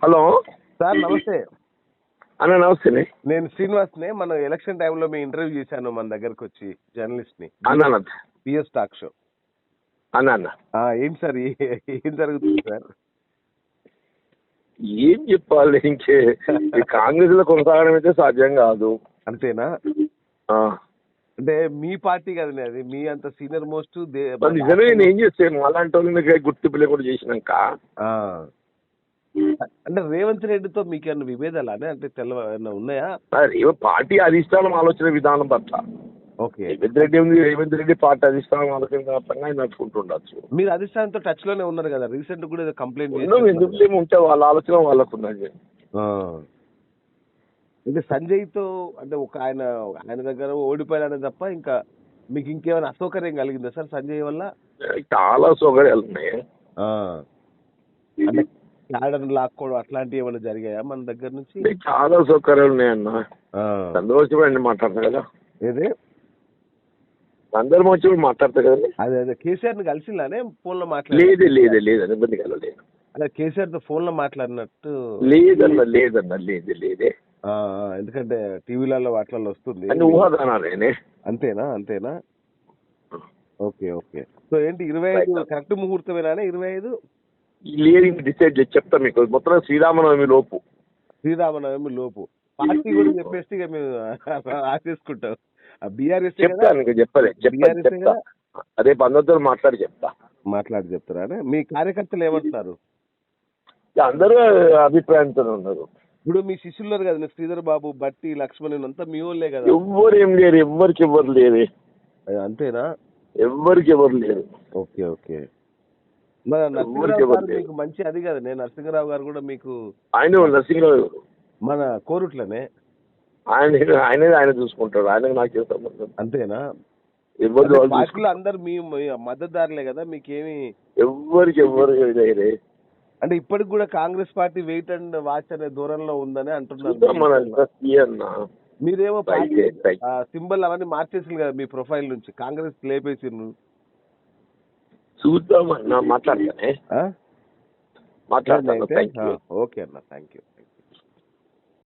Hello sir నమస్తే. అన్న నమస్తే. నేను శ్రీనివాస్నే. మన ఎలక్షన్ టైంలో మీ ఇంటర్వ్యూ చేశాను మన దగ్గరకు వచ్చి, జర్నలిస్ట్ ని. అన్న పిఎస్ టాక్ షో. అన్న ఏంటి సార్ ఏం జరుగుతుంది సార్? ఏం చెప్పాలి, ఇంకే కాంగ్రెస్ లో కొనసాగడం అయితే సాధ్యం కాదు. అంతేనా? అంటే మీ పార్టీ కదండి అది, మీ అంత సీనియర్ మోస్ట్. నిజమే, నేను ఏం చేస్తాను అలాంటి వాళ్ళని గుర్తింపు లేకుండా చేసినాక. అంటే రేవంత్ రెడ్డితో మీకు ఏమన్నా విభేదాలు అంటే ఉన్నాయా? పార్టీ అధిష్టానం ఆలోచన విధానం పట్ల. ఓకే. రేవంత్ రెడ్డి పార్టీ అధిష్టానం ఆలోచన వ్యాప్తంగా నడుచుకుంటుండొచ్చు. మీరు అధిష్టానంతో టచ్ లోనే ఉన్నారు కదా, రీసెంట్ కూడా కంప్లైంట్ ఎందుకు ఉంటే వాళ్ళ ఆలోచన వాళ్ళకు ఉన్నది. అంటే సంజయ్ తో అంటే ఆయన దగ్గర ఓడిపోయాడనే తప్ప ఇంకా మీకు ఇంకేమైనా అసౌకర్యం కలిగిందా సార్ సంజయ్ వల్ల? చాలా సౌకర్యాలు ఉన్నాయి. అంటే క్యాడర్ లాక్కోవడం అట్లాంటివి ఏమైనా జరిగాయా మన దగ్గర నుంచి? చాలా సౌకర్యాలు ఉన్నాయన్న. సంతోషం అండి మాట్లాడతారు కదా. ఏదే అందరం వచ్చి మాట్లాడతారు కదా. అదే కేసీఆర్ ని కలిసిందానే ఫోన్ లో లేదు ఇబ్బంది కలలేదు. అదే కేసీఆర్ తో ఫోన్ లో మాట్లాడినట్టు లేదే. ఎందుకంటే టీవీలలో వాటిలలో వస్తుంది. ఊహాగానాలేనే. అంతేనా? ఓకే. సో ఏంటి 25 కరెక్ట్ ముహూర్తమేనా? 25 లేదు, డిసైడ్ చేసి చెప్తా మీకు. మొత్తం శ్రీరామనవమి లోపు పార్టీ కూడా చెప్పేస్తే ఇక మేము ఆశిస్తుంటాం. బీఆర్ఎస్ చెప్తా. అదే బంధువులతో మాట్లాడి చెప్తారా? మీ కార్యకర్తలు ఏమంటున్నారు? అందరూ అభిప్రాయంతో ఉన్నారు. ఇప్పుడు మీ శిష్యులు కదా, శ్రీధర్ బాబు, బట్టి, లక్ష్మణ్ అంతా మీ వాళ్ళే కదా. ఎవ్వరు ఏం లేరు, ఎవరు లేరు. అంతేనా? ఎవరు లేరు. ఓకే. మరి నరసింహరావు మీకు మంచి అది కదా. నేను నరసింహరావు గారు కూడా మీకు నరసింహరావు మన కోరుట్లనే. ఆయన చూసుకుంటాడు. ఆయన నాకు సంబంధం. అంతేనా? ఎవరు అందరు మీ మద్దతుదారులే కదా, మీకేమి ఎవరు అంటే ఇప్పటికి కూడా Congress party wait and watch అనే దూరంలో ఉందని అంటున్నారు. మీరేమో సింబల్ అవన్నీ మార్చేసింది కదా మీ ప్రొఫైల్ నుంచి, కాంగ్రెస్ లేపేసిండ్రు. చూద్దాం అన్న, మాట్లాడతానే. ఓకే అన్న, థ్యాంక్ యూ.